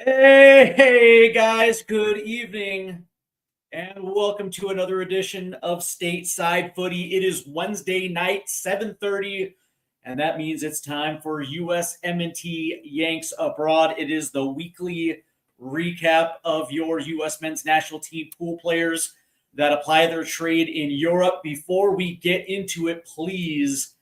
Hey guys, good evening, and welcome to another edition of Stateside Footy. It is Wednesday night, 7:30, and that means it's time for USMNT Yanks Abroad. It is the weekly recap of your US men's national team pool players that apply their trade in Europe. Before we get into it, please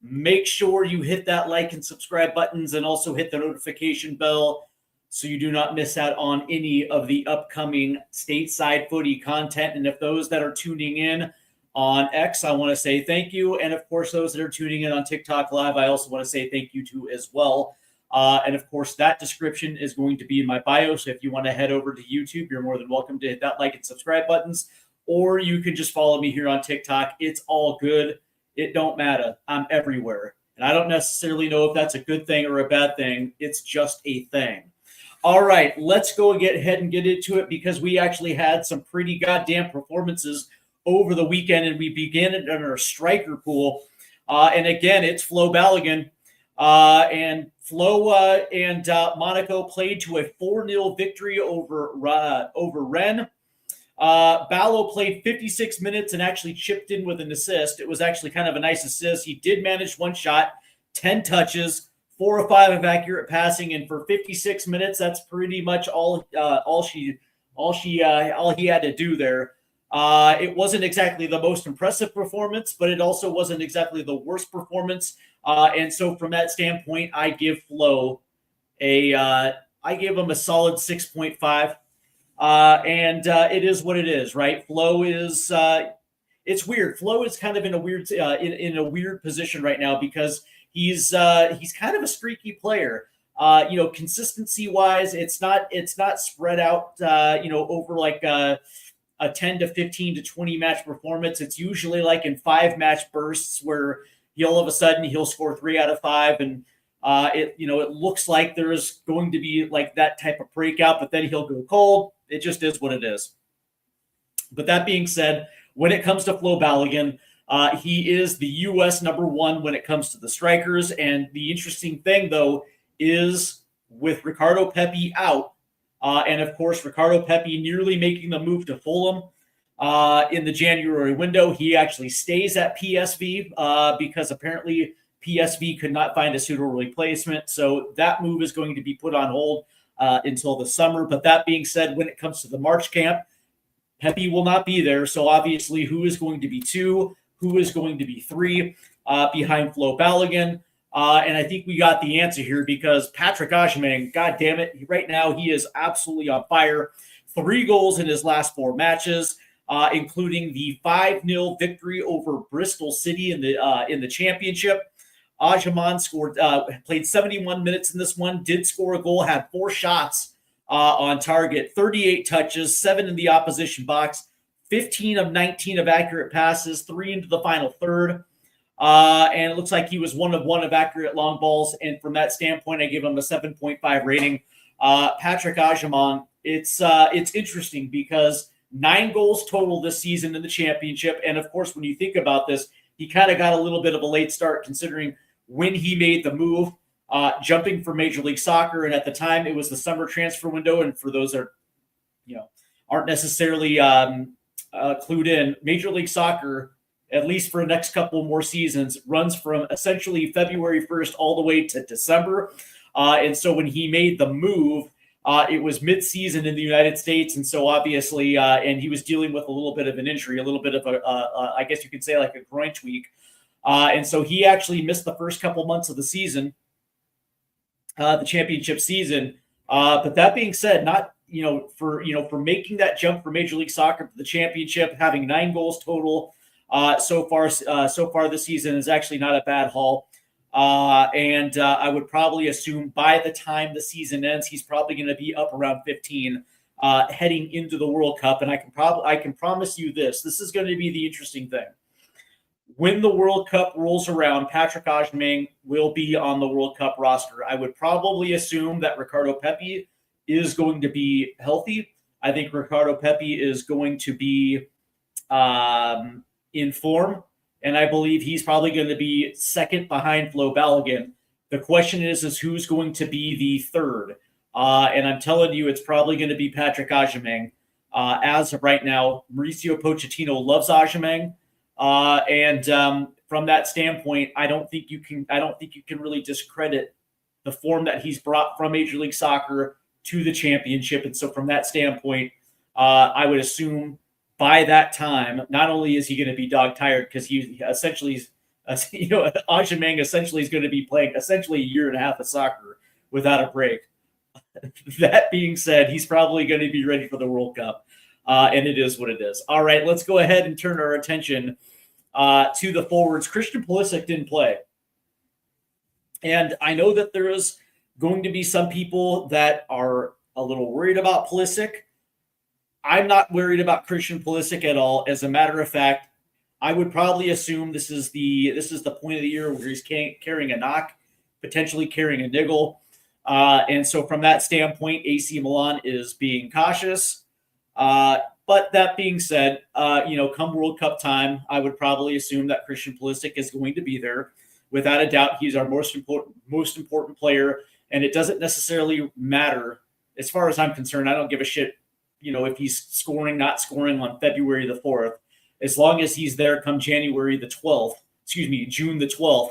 make sure you hit that like and subscribe buttons and also hit the notification bell so you do not miss out on any of the upcoming Stateside Footy content. And if those that are tuning in on X, I want to say thank you. And of course, those that are tuning in on TikTok Live, I also want to say thank you to as well. And of course, that description is going to be in my bio. So if you want to head over to YouTube, you're more than welcome to hit that like and subscribe buttons. Or you can just follow me here on TikTok. It's all good. It don't matter. I'm everywhere. And I don't necessarily know if that's a good thing or a bad thing. It's just a thing. All right, let's go ahead and get into it because we actually had some pretty goddamn performances over the weekend, and we began it in our striker pool. And again, it's Flo Balogun. And Flo and Monaco played to a 4-0 victory over Rennes. Ballo played 56 minutes and actually chipped in with an assist. It was actually kind of a nice assist. He did manage one shot, 10 touches, 4 or 5 of accurate passing, and for 56 minutes, that's pretty much all he had to do there. It wasn't exactly the most impressive performance, but it also wasn't exactly the worst performance. And so, from that standpoint, I give Flo I give him a solid 6.5. And it is what it is, right? Flo is it's weird. Flo is kind of in a weird in a weird position right now because he's kind of a streaky player. Consistency wise, it's not spread out over like a 10 to 15 to 20 match performance. It's usually like in 5 match bursts where all of a sudden he'll score 3 out of 5 and it looks like there's going to be like that type of breakout, but then he'll go cold. It just is what it is. But that being said, when it comes to Flo Balogun, he is the U.S. number 1 when it comes to the strikers. And the interesting thing, though, is with Ricardo Pepi out, and of course, Ricardo Pepi nearly making the move to Fulham in the January window, he actually stays at PSV because apparently PSV could not find a suitable replacement. So that move is going to be put on hold until the summer. But that being said, when it comes to the March camp, Pepi will not be there. So obviously, who is going to be 2? Who is going to be 3 behind Flo Balogun? And I think we got the answer here because Patrick Agyemang, God damn it, right now he is absolutely on fire. 3 goals in his last 4 matches, including the 5-0 victory over Bristol City in the championship. Agyemang played 71 minutes in this one, did score a goal, had 4 shots on target, 38 touches, 7 in the opposition box, 15 of 19 of accurate passes, 3 into the final third. And it looks like he was 1 of 1 of accurate long balls. And from that standpoint, I give him a 7.5 rating. Patrick Agyemang, it's interesting because 9 goals total this season in the championship. And of course, when you think about this, he kind of got a little bit of a late start considering when he made the move, jumping for Major League Soccer. And at the time, it was the summer transfer window. And for those that aren't necessarily clued in, Major League Soccer, at least for the next couple more seasons, runs from essentially February 1st all the way to December. And so when he made the move, it was mid-season in the United States. And so obviously, and he was dealing with a little bit of an injury, a little bit of I guess you could say like a groin tweak. And so he actually missed the first couple months of the season, the championship season. But that being said, not for making that jump for Major League Soccer to the championship, having 9 goals total so far this season is actually not a bad haul. And I would probably assume by the time the season ends, he's probably going to be up around 15 heading into the World Cup. And I can promise you this is going to be the interesting thing. When the World Cup rolls around, Patrick Agyemang will be on the World Cup roster. I would probably assume that Ricardo Pepi is going to be healthy. I think Ricardo Pepi is going to be in form, and I believe he's probably going to be second behind Flo Balogun. The question is who's going to be the third? And I'm telling you, it's probably going to be Patrick Agyemang. As of right now, Mauricio Pochettino loves Agyemang. And from that standpoint, I don't think you can really discredit the form that he's brought from Major League Soccer to the championship. And so from that standpoint, I would assume by that time, not only is he going to be dog tired because he essentially, Agyemang essentially is going to be playing essentially a year and a half of soccer without a break. That being said, he's probably going to be ready for the World Cup. And it is what it is. All right, let's go ahead and turn our attention to the forwards. Christian Pulisic didn't play. And I know that there is going to be some people that are a little worried about Pulisic. I'm not worried about Christian Pulisic at all. As a matter of fact, I would probably assume this is the point of the year where he's carrying a knock, potentially carrying a niggle. And so from that standpoint, AC Milan is being cautious. But that being said, come World Cup time, I would probably assume that Christian Pulisic is going to be there. Without a doubt, he's our most important player, and it doesn't necessarily matter. As far as I'm concerned, I don't give a shit, if he's scoring, not scoring on February the 4th. As long as he's there come June the 12th,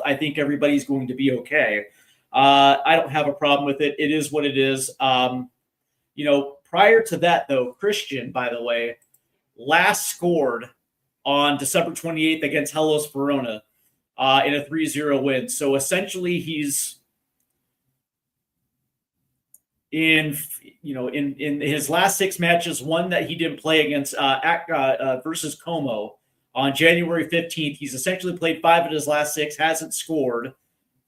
I think everybody's going to be okay. I don't have a problem with it. It is what it is. Prior to that, though, Christian, by the way, last scored on December 28th against Hellas Verona in a 3-0 win. So essentially he's in his last 6 matches, one that he didn't play against versus Como on January 15th. He's essentially played 5 of his last 6, hasn't scored,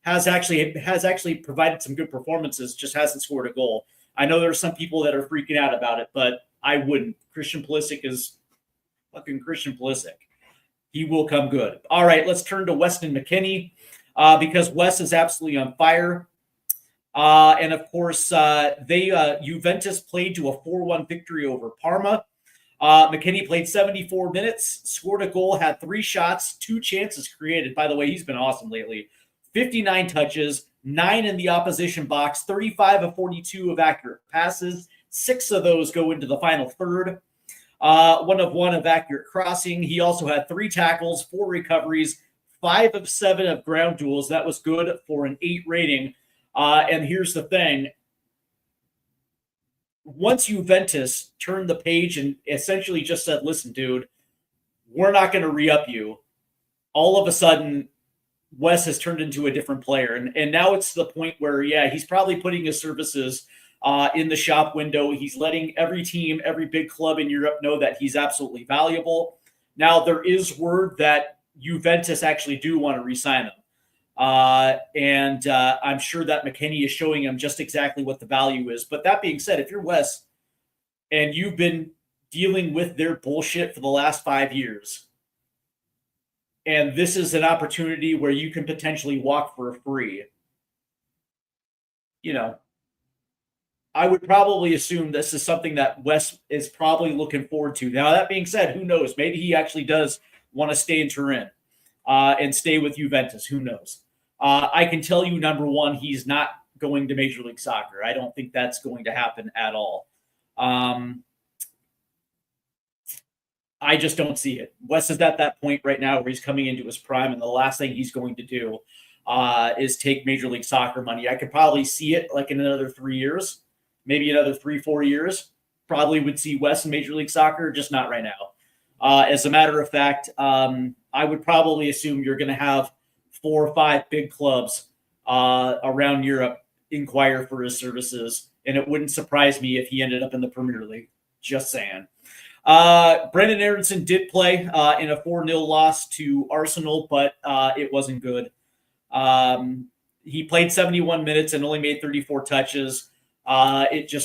has actually provided some good performances, just hasn't scored a goal. I know there's some people that are freaking out about it, but I wouldn't. Christian Pulisic is fucking Christian Pulisic. He will come good. All right, let's turn to Weston McKennie because Wes is absolutely on fire. And of course, Juventus played to a 4-1 victory over Parma. McKennie played 74 minutes, scored a goal, had 3 shots, 2 chances created. By the way, he's been awesome lately. 59 touches, 9 in the opposition box, 35 of 42 of accurate passes. 6 of those go into the final third. 1 of 1 of accurate crossing. He also had 3 tackles, 4 recoveries, 5 of 7 of ground duels. That was good for an 8 rating. And here's the thing. Once Juventus turned the page and essentially just said, listen, dude, we're not going to re-up you, all of a sudden, Wes has turned into a different player. And now it's to the point where, he's probably putting his services in the shop window. He's letting every team, every big club in Europe know that he's absolutely valuable. Now, there is word that Juventus actually do want to re-sign him. And I'm sure that McKennie is showing him just exactly what the value is. But that being said, if you're Wes and you've been dealing with their bullshit for the last 5 years, and this is an opportunity where you can potentially walk for free, I would probably assume this is something that Wes is probably looking forward to. Now, that being said, who knows? Maybe he actually does want to stay in Turin and stay with Juventus. Who knows? I can tell you, number one, he's not going to Major League Soccer. I don't think that's going to happen at all. I just don't see it. Wes is at that point right now where he's coming into his prime, and the last thing he's going to do is take Major League Soccer money. I could probably see it like in another 3 years, maybe another 3-4 years. Probably would see Wes in Major League Soccer, just not right now. As a matter of fact, I would probably assume you're going to have 4 or 5 big clubs around Europe inquire for his services, and it wouldn't surprise me if he ended up in the Premier League. Just saying. Brendan Aronson did play in a 4-0 loss to Arsenal, but it wasn't good. He played 71 minutes and only made 34 touches. Arsenal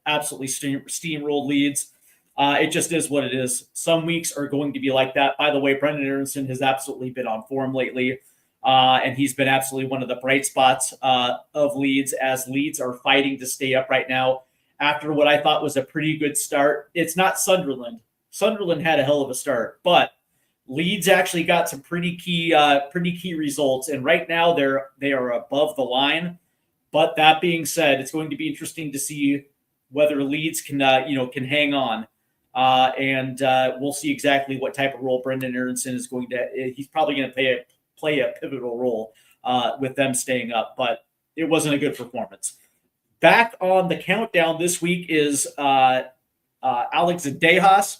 absolutely steamrolled Leeds. It just is what it is. Some weeks are going to be like that. By the way, Brendan Aronson has absolutely been on form lately, and he's been absolutely one of the bright spots of Leeds, as Leeds are fighting to stay up right now after what I thought was a pretty good start. It's not Sunderland. Sunderland had a hell of a start, but Leeds actually got some pretty key results, and right now they are above the line. But that being said, it's going to be interesting to see whether Leeds can hang on. And we'll see exactly what type of role Brendan Aronson is going to. He's probably going to play a pivotal role with them staying up, but it wasn't a good performance. Back on the countdown this week is Alex Zendejas,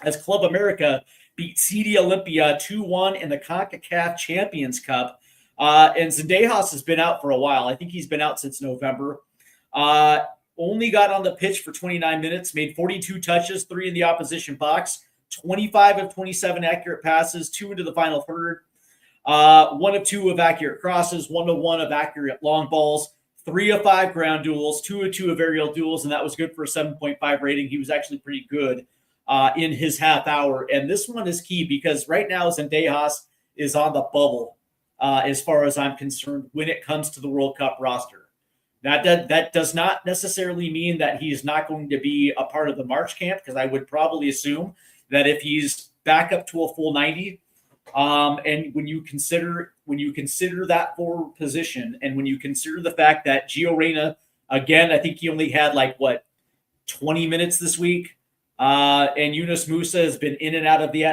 as Club America beat CD Olympia 2-1 in the CONCACAF Champions Cup. And Zendejas has been out for a while. I think he's been out since November. Only got on the pitch for 29 minutes, made 42 touches, 3 in the opposition box, 25 of 27 accurate passes, 2 into the final third, 1 of 2 of accurate crosses, 1 of 1 of accurate long balls, 3 of 5 ground duels, 2 of 2 of aerial duels, and that was good for a 7.5 rating. He was actually pretty good in his half hour. And this one is key because right now Zendejas is on the bubble as far as I'm concerned when it comes to the World Cup roster. That does not necessarily mean that he's not going to be a part of the March camp, because I would probably assume that if he's back up to a full 90, and when you consider that forward position, and when you consider the fact that Gio Reyna, again, I think he only had 20 minutes this week, and Yunus Musa has been in and out of the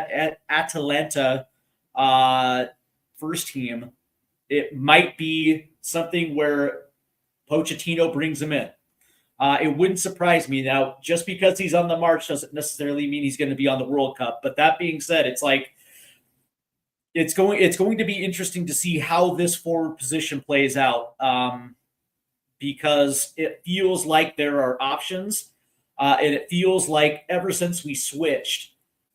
Atalanta first team, it might be something where Pochettino brings him in. It wouldn't surprise me. Now, just because he's on the march doesn't necessarily mean he's going to be on the World Cup. But that being said, it's going to be interesting to see how this forward position plays out, because it feels like there are options, and it feels like ever since we switched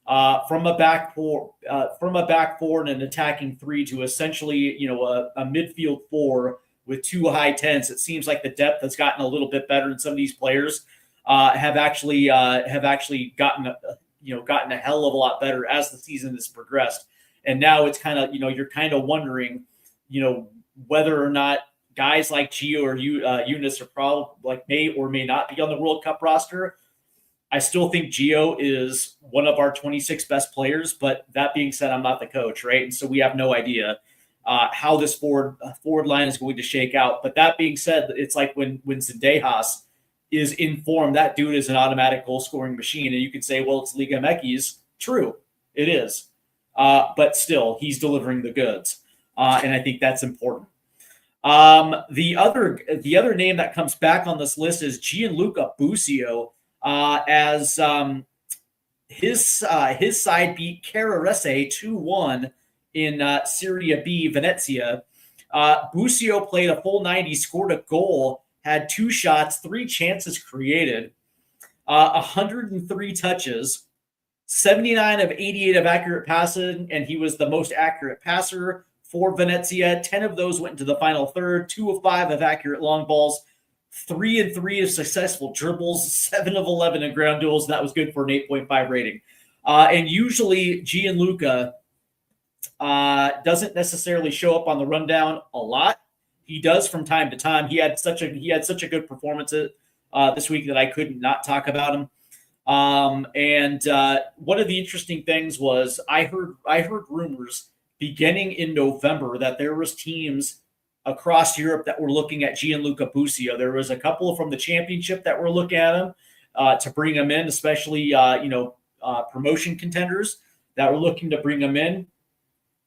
from a back four and an attacking 3 to essentially a midfield 4 with 2 high 10s, it seems like the depth has gotten a little bit better, and some of these players have actually gotten a hell of a lot better as the season has progressed. And now it's kind of you're kind of wondering whether or not guys like Gio or Yunus are probably may or may not be on the World Cup roster. I still think Gio is one of our 26 best players, but that being said, I'm not the coach, right? And so we have no idea how this forward line is going to shake out. But that being said, it's like when Zendejas is in form, that dude is an automatic goal-scoring machine. And you could say, well, it's Liga MX. True, it is. But still, he's delivering the goods. And I think that's important. The other name that comes back on this list is Gianluca Busio, as his side beat Carrarese 2-1 in Serie B Venezia. Busio played a full 90, scored a goal, had 2 shots, 3 chances created, 103 touches, 79 of 88 of accurate passing, and he was the most accurate passer for Venezia. 10 of those went into the final third, 2 of 5 of accurate long balls, 3 of 3 of successful dribbles, 7 of 11 in ground duels, and that was good for an 8.5 rating. And usually Gianluca doesn't necessarily show up on the rundown a lot. He does from time to time. He had such a good performance this week that I couldn't not talk about him. And one of the interesting things was I heard rumors beginning in November that there was teams across Europe that were looking at Gianluca Busio. There was a couple from the championship that were looking at him to bring him in, especially promotion contenders that were looking to bring him in.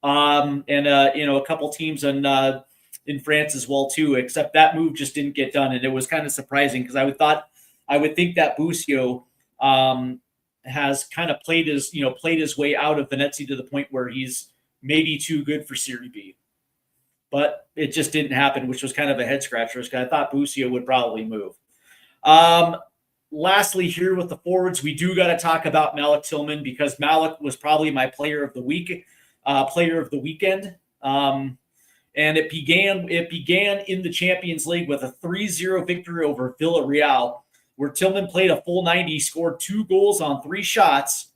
And a couple teams in France as well too, except that move just didn't get done. And it was kind of surprising because I would think that Busio has kind of played his way out of Venezia to the point where he's maybe too good for Serie B. But it just didn't happen, which was kind of a head scratcher because I thought Busio would probably move. Lastly, here with the forwards, we do got to talk about Malik Tillman because Malik was probably my player of the weekend. And it began in the Champions League with a 3-0 victory over Villarreal, where Tillman played a full 90, scored 2 goals on 3 shots,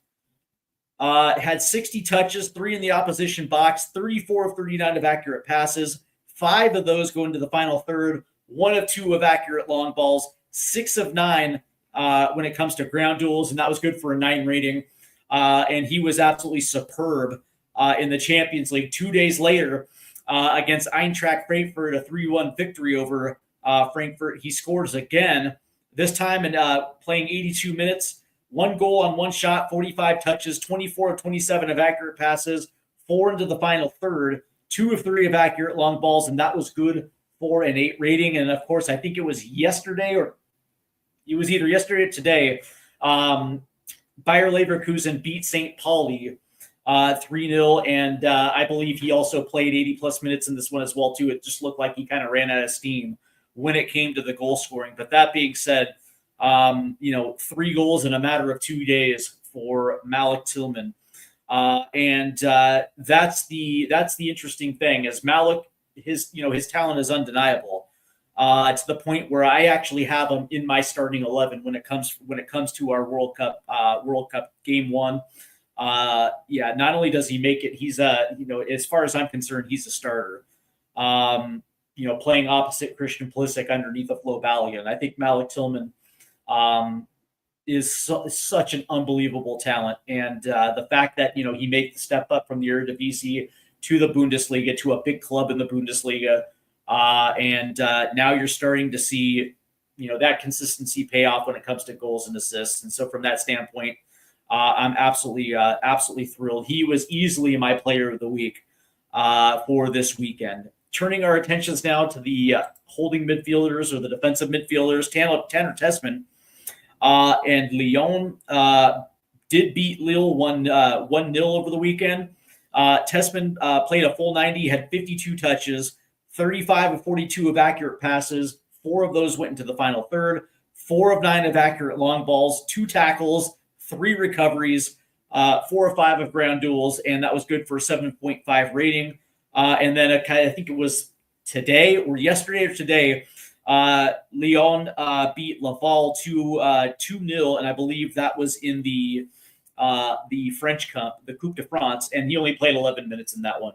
had 60 touches, 3 in the opposition box, 34 of 39 of accurate passes, 5 of those go into the final third, 1 of 2 of accurate long balls, 6 of 9 when it comes to ground duels, and that was good for a 9 rating. And he was absolutely superb in the Champions League. 2 days later, against Eintracht Frankfurt, a 3-1 victory over Frankfurt. He scores again, this time in playing 82 minutes, 1 goal on 1 shot, 45 touches, 24 of 27 of accurate passes, 4 into the final third, 2 of 3 of accurate long balls, and that was good for an 8 rating. And of course, I think it was yesterday, or it was either yesterday or today, Bayer Leverkusen beat St. Pauli 3-0, and I believe he also played 80-plus minutes in this one as well, too. It just looked like he kind of ran out of steam when it came to the goal scoring. But that being said, 3 goals in a matter of 2 days for Malik Tillman. And that's the interesting thing, is Malik, his talent is undeniable. To the point where I actually have him in my starting 11 when it comes to our World Cup game 1. Not only does he make it, he's as far as I'm concerned, he's a starter. Playing opposite Christian Pulisic underneath of Flo Balogun. I think Malik Tillman is such an unbelievable talent, and the fact that he made the step up from the Eredivisie to the Bundesliga, to a big club in the Bundesliga. And now you're starting to see, that consistency pay off when it comes to goals and assists. And so from that standpoint, I'm absolutely thrilled. He was easily my player of the week for this weekend. Turning our attentions now to the holding midfielders, or the defensive midfielders, Tanner Tessman and Lyon did beat Lille 1-0 over the weekend. Tessman played a full 90, had 52 touches, 35 of 42 of accurate passes. 4 of those went into the final third. 4 of 9 of accurate long balls, 2 tackles, 3 recoveries, 4 or 5 of ground duels, and that was good for a 7.5 rating. And then I think it was today or yesterday or today, Lyon beat Laval 2-0, and I believe that was in the French Cup, the Coupe de France, and he only played 11 minutes in that one.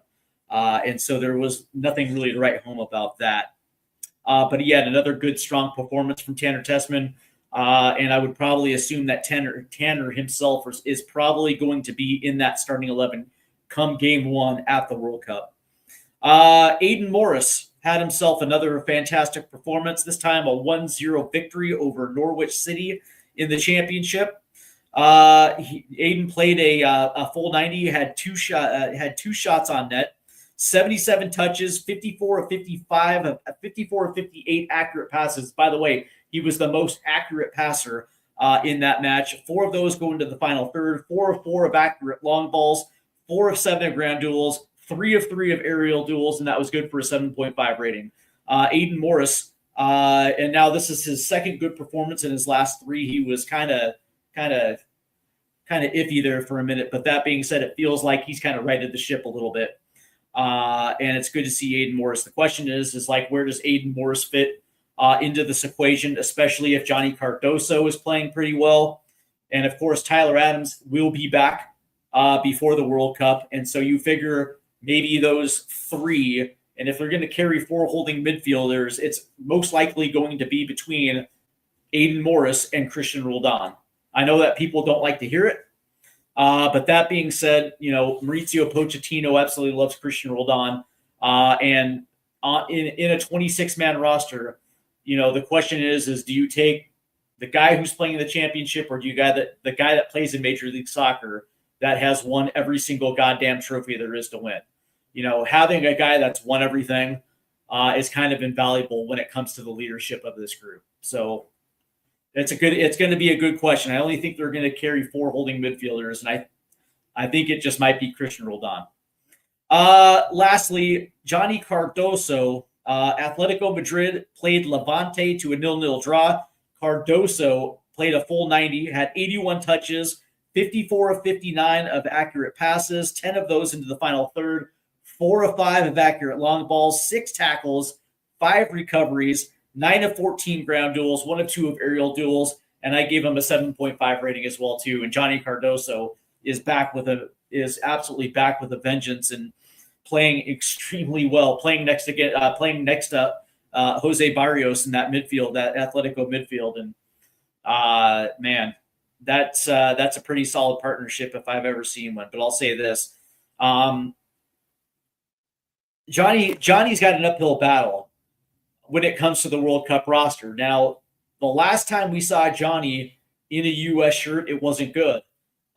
And so there was nothing really to write home about that. But he had another good, strong performance from Tanner Tessman. And I would probably assume that Tanner himself is probably going to be in that starting 11 come game 1 at the World Cup. Aidan Morris had himself another fantastic performance, this time a 1-0 victory over Norwich City in the championship. Aidan played a full 90, had two shots on net, 77 touches, 54 of 55, 54 of 58 accurate passes. By the way, he was the most accurate passer in that match. 4 of those go into the final third, 4 of 4 of accurate long balls, 4 of 7 of ground duels, 3 of 3 of aerial duels, and that was good for a 7.5 rating. Aidan Morris, and now this is his second good performance in his last 3. He was kind of iffy there for a minute, but that being said, it feels like he's kind of righted the ship a little bit. And it's good to see Aidan Morris. The question is where does Aidan Morris fit into this equation, especially if Johnny Cardoso is playing pretty well. And of course, Tyler Adams will be back before the World Cup. And so you figure maybe those 3, and if they're going to carry 4 holding midfielders, it's most likely going to be between Aidan Morris and Christian Roldan. I know that people don't like to hear it. But that being said, Mauricio Pochettino absolutely loves Christian Roldan. And in a 26-man roster, the question is do you take the guy who's playing the championship, or do you the guy that plays in Major League Soccer that has won every single goddamn trophy there is to win? Having a guy that's won everything is kind of invaluable when it comes to the leadership of this group. So it's going to be a good question. I only think they're going to carry 4 holding midfielders, and I think it just might be Christian Roldan. Lastly, Johnny Cardoso, Atletico Madrid played Levante to a 0-0 draw. Cardoso played a full 90, had 81 touches, 54 of 59 of accurate passes, 10 of those into the final third, 4 of 5 of accurate long balls, 6 tackles, 5 recoveries, 9 of 14 ground duels, 1 of 2 of aerial duels, and I gave him a 7.5 rating as well too. And Johnny Cardoso is absolutely back with a vengeance and playing extremely well. Playing next to Jose Barrios in that midfield, that Atletico midfield, and man, that's a pretty solid partnership if I've ever seen one. But I'll say this. Johnny's got an uphill battle when it comes to the World Cup roster. Now, the last time we saw Johnny in a U.S. shirt, it wasn't good.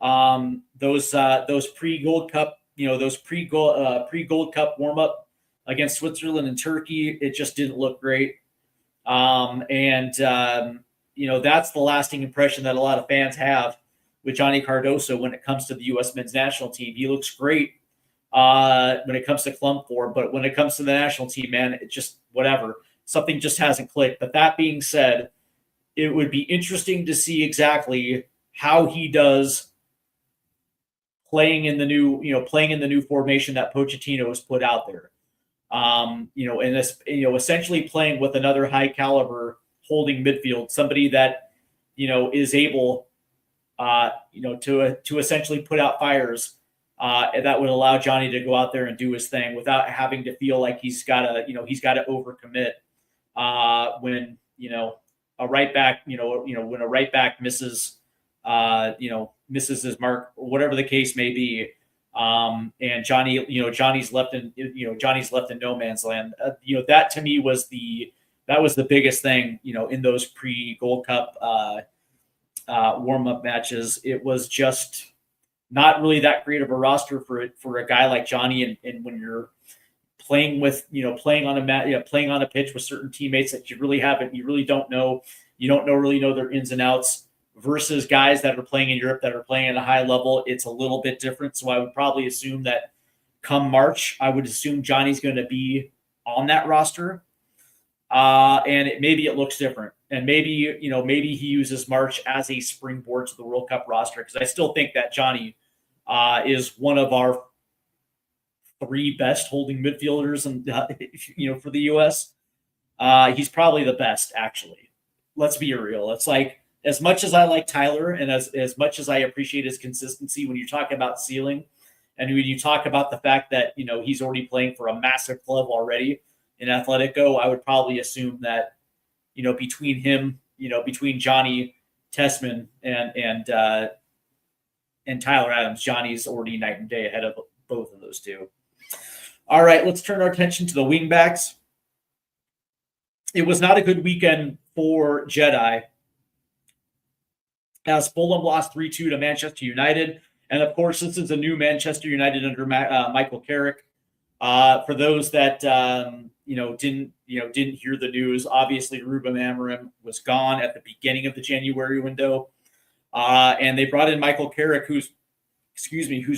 Those pre-Gold Cup, those pre-Gold Cup warm-up against Switzerland and Turkey, it just didn't look great. That's the lasting impression that a lot of fans have with Johnny Cardoso when it comes to the U.S. men's national team. He looks great when it comes to clump form, but when it comes to the national team, man, it just whatever. Something just hasn't clicked. But that being said, it would be interesting to see exactly how he does playing in the new formation that Pochettino has put out there. Essentially playing with another high caliber holding midfield, somebody that, is able, to essentially put out fires that would allow Johnny to go out there and do his thing without having to feel like he's got to overcommit when, a right back, when a right back misses his mark or whatever the case may be. And Johnny's left in no man's land. That to me was the biggest thing, in those pre-Gold Cup warm-up matches. It was just not really that great of a roster for a guy like Johnny. And when you're playing on a pitch with certain teammates that you really don't know their ins and outs, versus guys that are playing in Europe that are playing at a high level, it's a little bit different. So I would probably assume that come March, I would assume Johnny's going to be on that roster. And maybe it looks different. And maybe he uses March as a springboard to the World Cup roster, because I still think that Johnny is one of our three best holding midfielders and for the U.S. He's probably the best, actually. Let's be real. It's like, as much as I like Tyler and as much as I appreciate his consistency when you talk about ceiling and when you talk about the fact that, he's already playing for a massive club already in Atletico, I would probably assume that, between him, between Johnny Tessman and Tyler Adams, Johnny's already night and day ahead of both of those two. All right, let's turn our attention to the wingbacks. It was not a good weekend for Jedi, as Fulham lost 3-2 to Manchester United. And, of course, this is a new Manchester United under Michael Carrick. For those that, didn't hear the news, obviously Ruben Amorim was gone at the beginning of the January window. And they brought in Michael Carrick, who's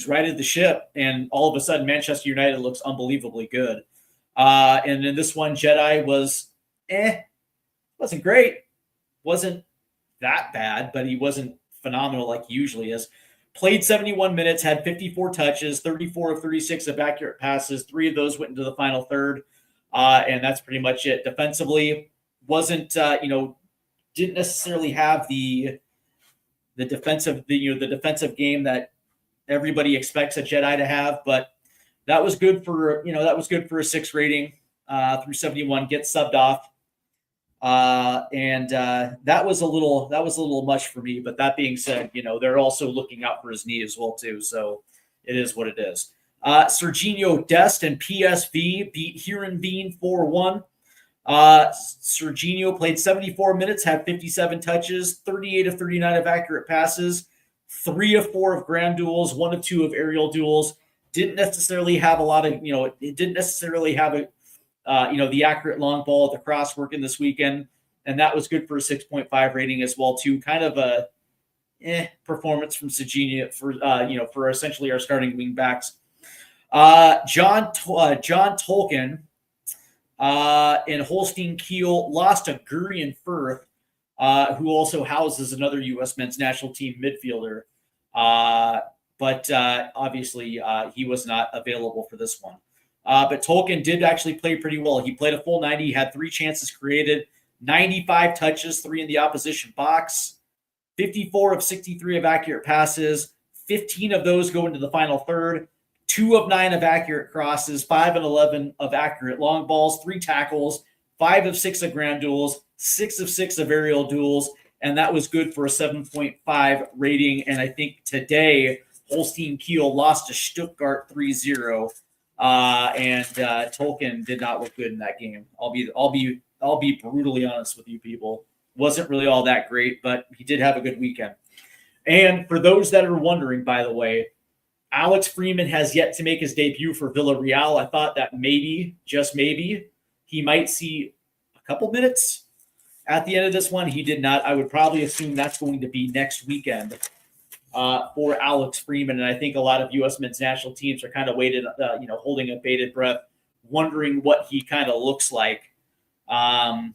righted the ship. And all of a sudden, Manchester United looks unbelievably good. And in this one, Jedi was, wasn't great. Wasn't that bad, but he wasn't phenomenal like he usually is. Played 71 minutes, had 54 touches, 34 of 36 of accurate passes. 3 of those went into the final third, and that's pretty much it. Defensively, wasn't didn't necessarily have the defensive game that everybody expects a Jedi to have, but that was good for a 6 rating through 71. Gets subbed off. That was a little much for me, but that being said, they're also looking out for his knee as well too. So it is what it is. Serginho Dest and PSV beat Heerenveen 4-1. Serginho played 74 minutes, had 57 touches, 38 of 39 of accurate passes, 3 of 4 of ground duels, 1 of 2 of aerial duels. Didn't necessarily have a lot of, it didn't necessarily have the accurate long ball at the cross working this weekend, and that was good for a 6.5 rating as well too. Kind of a performance from Serginho for essentially our starting wing backs. John Tolkien in Holstein Kiel lost to Gurion Firth, who also houses another U.S. men's national team midfielder. But obviously he was not available for this one. But Tolkien did actually play pretty well. He played a full 90. He had 3 chances created, 95 touches, 3 in the opposition box, 54 of 63 of accurate passes. 15 of those go into the final third, 2 of 9 of accurate crosses, 5 and 11 of accurate long balls, 3 tackles, 5 of 6 of ground duels, 6 of 6 of aerial duels. And that was good for a 7.5 rating. And I think today, Holstein Kiel lost to Stuttgart 3-0. and Tolkien did not look good in that game. I'll be brutally honest with you people. Wasn't really all that great, but he did have a good weekend. And for those that are wondering, by the way, Alex Freeman has yet to make his debut for Villarreal. I thought that maybe, just maybe, he might see a couple minutes at the end of this one. He did not. I would probably assume that's going to be next weekend for Alex Freeman. And I think a lot of U.S. men's national teams are kind of holding a bated breath, wondering what he kind of looks like. I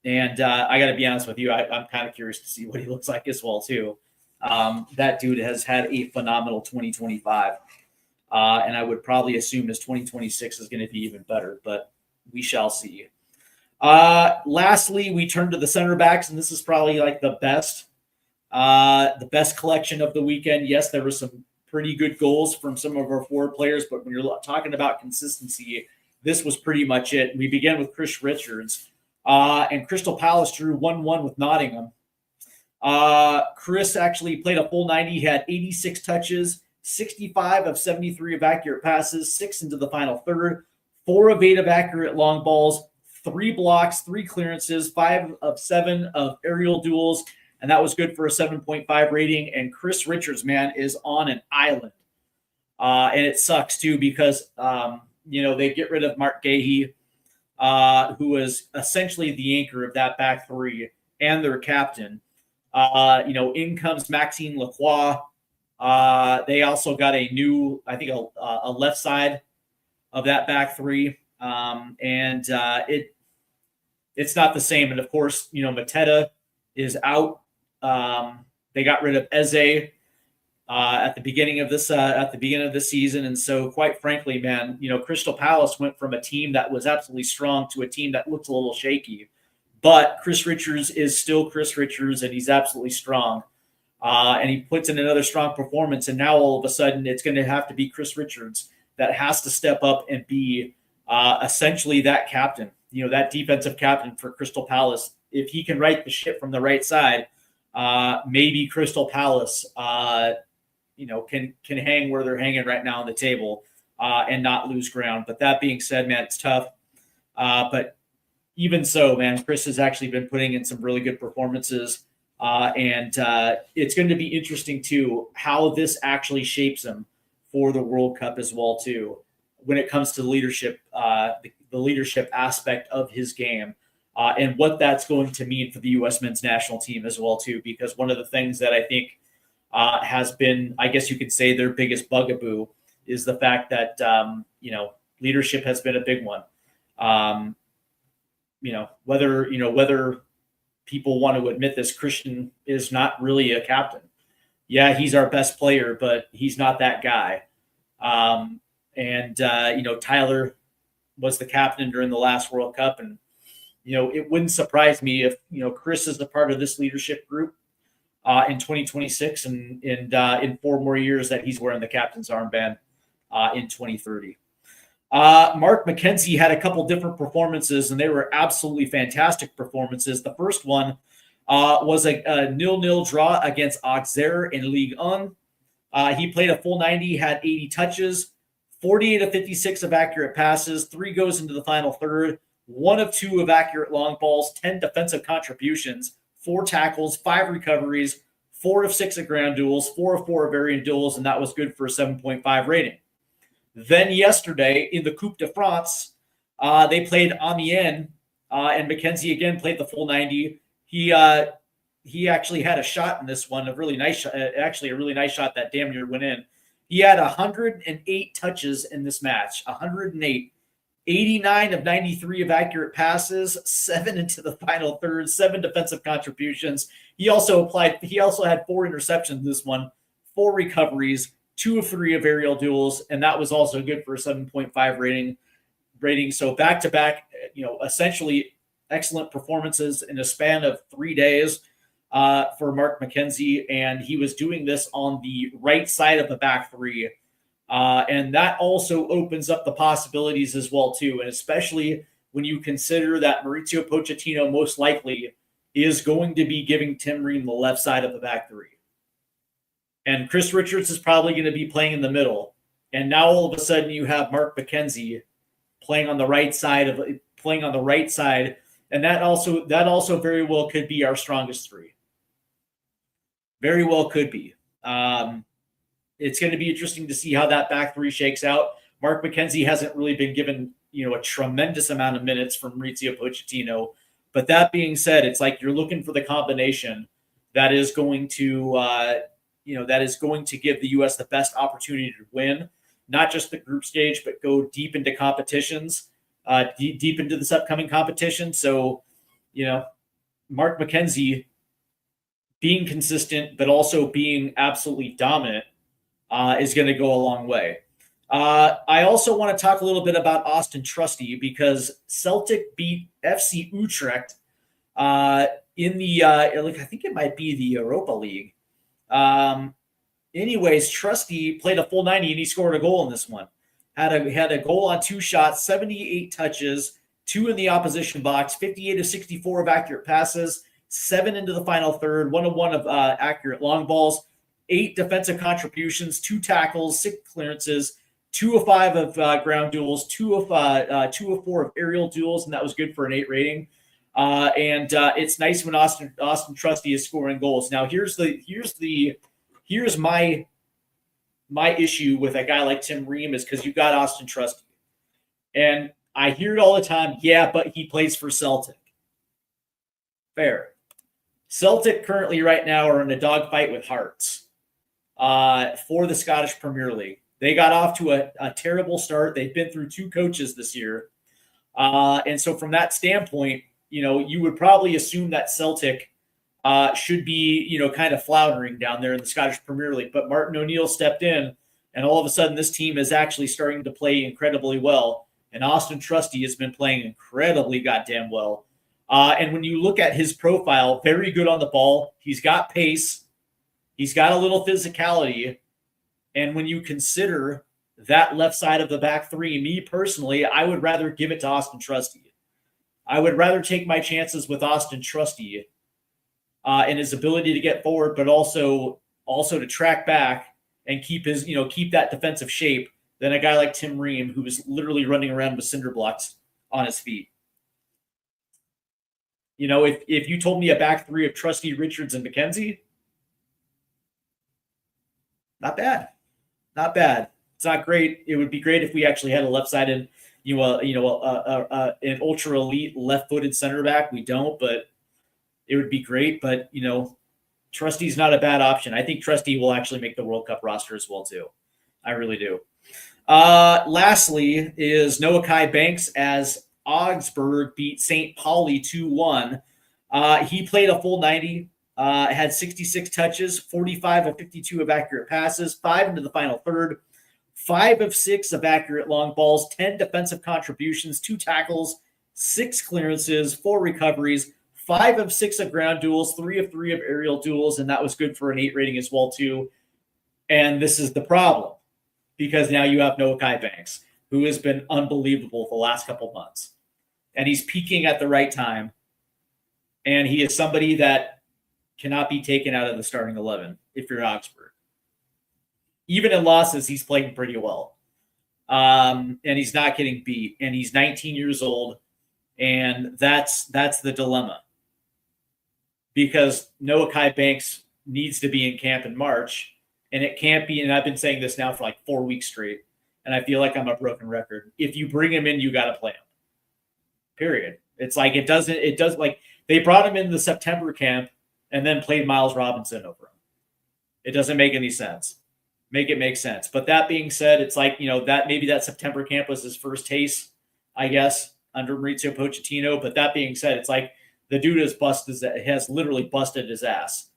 got to be honest with you, I'm kind of curious to see what he looks like as well, too. That dude has had a phenomenal 2025. And I would probably assume his 2026 is going to be even better, but we shall see. Lastly, we turn to the center backs, and this is probably like the best collection of the weekend. Yes, there were some pretty good goals from some of our forward players, but when you're talking about consistency, this was pretty much it. We began with Chris Richards, and Crystal Palace drew 1-1 with Nottingham. Chris actually played a full 90. He had 86 touches, 65 of 73 of accurate passes, 6 into the final third, 4 of 8 of accurate long balls, 3 blocks, 3 clearances, 5 of 7 of aerial duels, and that was good for a 7.5 rating. And Chris Richards, man, is on an island. And it sucks, too, because, they get rid of Mark Gahey, who was essentially the anchor of that back three and their captain. In comes Maxime Lacroix. They also got a new, I think, a left side of that back three. It's not the same. And of course, Mateta is out. They got rid of Eze at the beginning of this season. And so, quite frankly, man, Crystal Palace went from a team that was absolutely strong to a team that looks a little shaky. But Chris Richards is still Chris Richards, and he's absolutely strong. And he puts in another strong performance. And now all of a sudden, it's going to have to be Chris Richards that has to step up and be essentially that captain, that defensive captain for Crystal Palace. If he can right the ship from the right side, maybe Crystal Palace, can hang where they're hanging right now on the table and not lose ground. But that being said, man, it's tough. But even so, man, Chris has actually been putting in some really good performances. And it's going to be interesting, too, how this actually shapes him for the World Cup as well, too, when it comes to leadership, the leadership aspect of his game, and what that's going to mean for the U.S. men's national team as well, too, because one of the things that I think has been, I guess you could say, their biggest bugaboo is the fact that, leadership has been a big one. Whether people want to admit this, Christian is not really a captain. Yeah, he's our best player, but he's not that guy. Tyler was the captain during the last World Cup. And, it wouldn't surprise me if, Chris is a part of this leadership group in 2026 and in 4 more years that he's wearing the captain's armband in 2030. Mark McKenzie had a couple different performances, and they were absolutely fantastic performances. The first one was a 0-0 draw against Auxerre in Ligue 1. He played a full 90, had 80 touches, 48 of 56 of accurate passes, 3 goes into the final third, 1 of 2 of accurate long balls, 10 defensive contributions, 4 tackles, 5 recoveries, 4 of 6 of ground duels, 4 of 4 of aerial duels, and that was good for a 7.5 rating. Then yesterday in the Coupe de France, they played Amiens, and McKenzie again played the full 90. He actually had a shot in this one, a really nice shot that damn near went in. He had 108 touches in this match, 108. 89 of 93 of accurate passes, 7 into the final third, 7 defensive contributions. He also had 4 interceptions in this one, 4 recoveries, 2 of 3 of aerial duels, and that was also good for a 7.5 rating. So back-to-back, essentially excellent performances in a span of 3 days for Mark McKenzie, and he was doing this on the right side of the back three. And that also opens up the possibilities as well, too, and especially when you consider that Mauricio Pochettino most likely is going to be giving Tim Ream the left side of the back three. And Chris Richards is probably going to be playing in the middle. And now all of a sudden you have Mark McKenzie playing on the right side, and that also very well could be our strongest three. Very well could be. It's going to be interesting to see how that back three shakes out. Mark McKenzie hasn't really been given, a tremendous amount of minutes from Mauricio Pochettino. But that being said, it's like you're looking for the combination that is going to, give the U.S. the best opportunity to win, not just the group stage, but go deep into competitions, deep into this upcoming competition. So, Mark McKenzie being consistent, but also being absolutely dominant is going to go a long way. I also want to talk a little bit about Austin Trusty because Celtic beat FC Utrecht in the, I think it might be the Europa League. Anyways, Trusty played a full 90 and he scored a goal in this one. Had a goal on 2 shots, 78 touches, 2 in the opposition box, 58 of 64 of accurate passes, 7 into the final third, 1 of 1 of accurate long balls, 8 defensive contributions, 2 tackles, 6 clearances, 2 of 5 of ground duels, 2 of 4 of aerial duels, and that was good for an 8 rating. And it's nice when Austin Trusty is scoring goals. Now here's my issue with a guy like Tim Ream is because you got Austin Trusty, and I hear it all the time. Yeah, but he plays for Celtic. Fair. Celtic currently right now are in a dogfight with Hearts for the Scottish Premier League. They got off to a terrible start. They've been through 2 coaches this year. And so from that standpoint, you would probably assume that Celtic should be, kind of floundering down there in the Scottish Premier League. But Martin O'Neill stepped in, and all of a sudden this team is actually starting to play incredibly well. And Austin Trusty has been playing incredibly goddamn well. And when you look at his profile, very good on the ball. He's got pace. He's got a little physicality. And when you consider that left side of the back three, me personally, I would rather give it to Austin Trusty. I would rather take my chances with Austin Trusty and his ability to get forward, but also to track back and keep that defensive shape than a guy like Tim Ream, who is literally running around with cinder blocks on his feet. If you told me a back three of Trusty, Richards, and McKenzie, not bad. Not bad. It's not great. It would be great if we actually had a left-sided, an ultra elite left-footed center back. We don't, but it would be great. But Trusty's not a bad option. I think Trusty will actually make the World Cup roster as well too. I really do. Lastly, is Noah Kai Banks as Augsburg beat St. Pauli 2-1. He played a full 90. Had 66 touches, 45 of 52 of accurate passes, 5 into the final third, 5 of 6 of accurate long balls, 10 defensive contributions, 2 tackles, 6 clearances, 4 recoveries, 5 of 6 of ground duels, 3 of 3 of aerial duels, and that was good for an 8 rating as well too. And this is the problem, because now you have Noah Kai Banks, who has been unbelievable the last couple months. And he's peaking at the right time. And he is somebody that cannot be taken out of the starting 11 if you're Augsburg. Even in losses, he's playing pretty well. And he's not getting beat. And he's 19 years old. And that's the dilemma. Because Noah Kai Banks needs to be in camp in March. And it can't be, and I've been saying this now for like 4 weeks straight. And I feel like I'm a broken record. If you bring him in, you got to play him. Period. It's like they brought him in the September camp and then played Miles Robinson over him. It doesn't make any sense. Make it make sense. But that being said, it's like, that maybe that September camp was his first taste, I guess, under Mauricio Pochettino. But that being said, it's like the dude has literally busted his ass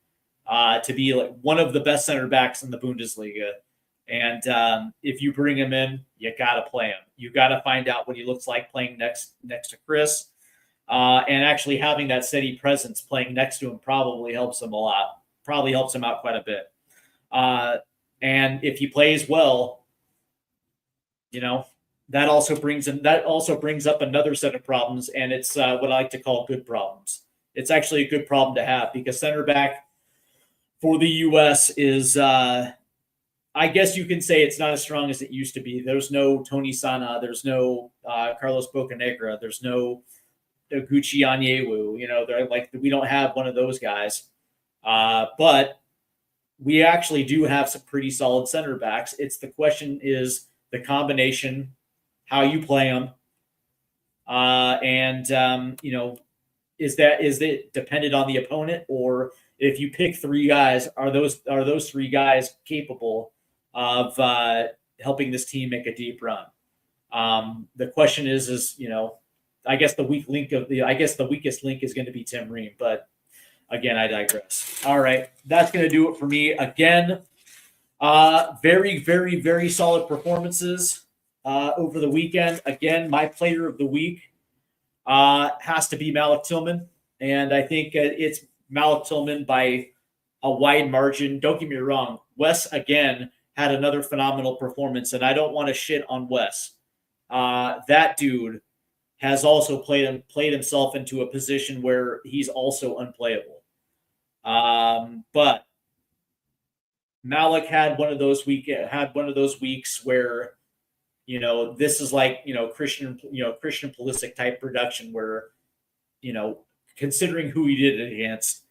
to be like one of the best center backs in the Bundesliga. And if you bring him in, you got to play him. You got to find out what he looks like playing next to Chris. And actually having that steady presence playing next to him probably helps him a lot. Probably helps him out quite a bit. And if he plays well, that also brings up another set of problems, and it's what I like to call good problems. It's actually a good problem to have because center back for the U.S. is I guess you can say it's not as strong as it used to be. There's no Tony Sana. There's no Carlos Bocanegra. There's no Gucci Onyewu. They're like, we don't have one of those guys. But we actually do have some pretty solid center backs. It's the question is the combination, how you play them, is it dependent on the opponent, or if you pick three guys, are those three guys capable of helping this team make a deep run? The question is I guess the weakest link is going to be Tim Ream, but again, I digress. All right, that's going to do it for me. Again, very, very, very solid performances over the weekend. Again, my player of the week has to be Malik Tillman, and I think it's Malik Tillman by a wide margin. Don't get me wrong, Wes again had another phenomenal performance, and I don't want to shit on Wes. That dude has also played himself into a position where he's also unplayable. But Malik had one of those weeks where, this is like, Christian Pulisic type production where, considering who he did it against,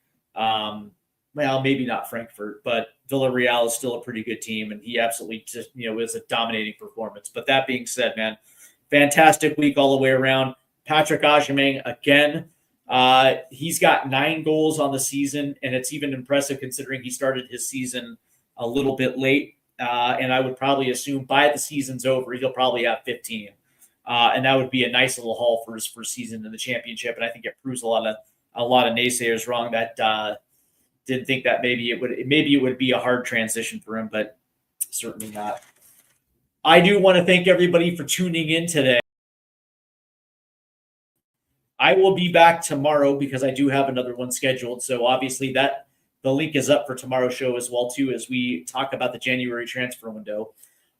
well, maybe not Frankfurt, but Villarreal is still a pretty good team, and he absolutely just, was a dominating performance. But that being said, man, fantastic week all the way around. Patrick Agyemang, again, he's got 9 goals on the season, and it's even impressive considering he started his season a little bit late. And I would probably assume by the season's over, he'll probably have 15. And that would be a nice little haul for his first season in the championship. And I think it proves a lot of naysayers wrong that didn't think that maybe it would be a hard transition for him, but certainly not. I do want to thank everybody for tuning in today. I will be back tomorrow because I do have another one scheduled. So obviously the link is up for tomorrow's show as well, too, as we talk about the January transfer window.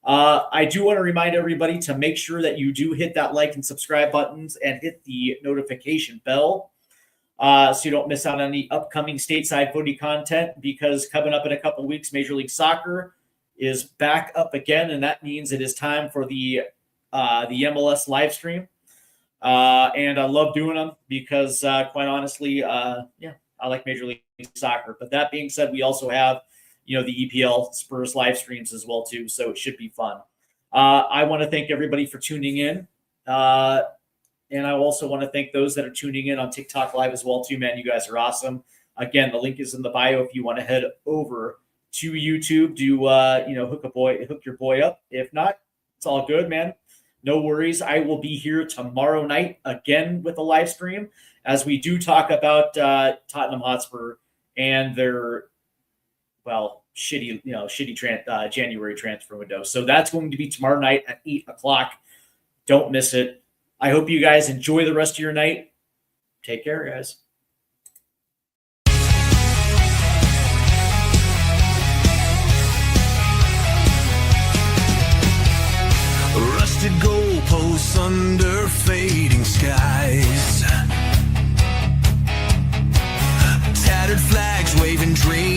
I do want to remind everybody to make sure that you do hit that like and subscribe buttons and hit the notification bell so you don't miss out on any upcoming Stateside Footy content, because coming up in a couple of weeks, Major League Soccer is back up again, and that means it is time for the MLS live stream. And I love doing them because, quite honestly, I like Major League Soccer. But that being said, we also have, the EPL Spurs live streams as well, too. So it should be fun. I want to thank everybody for tuning in. And I also want to thank those that are tuning in on TikTok Live as well, too, man. You guys are awesome. Again, the link is in the bio if you want to head over to YouTube to, hook your boy up. If not, it's all good, man. No worries. I will be here tomorrow night again with a live stream as we do talk about Tottenham Hotspur and their, shitty January transfer window. So that's going to be tomorrow night at 8:00. Don't miss it. I hope you guys enjoy the rest of your night. Take care, guys. Rusted goalposts under fading skies, tattered flags waving dreams.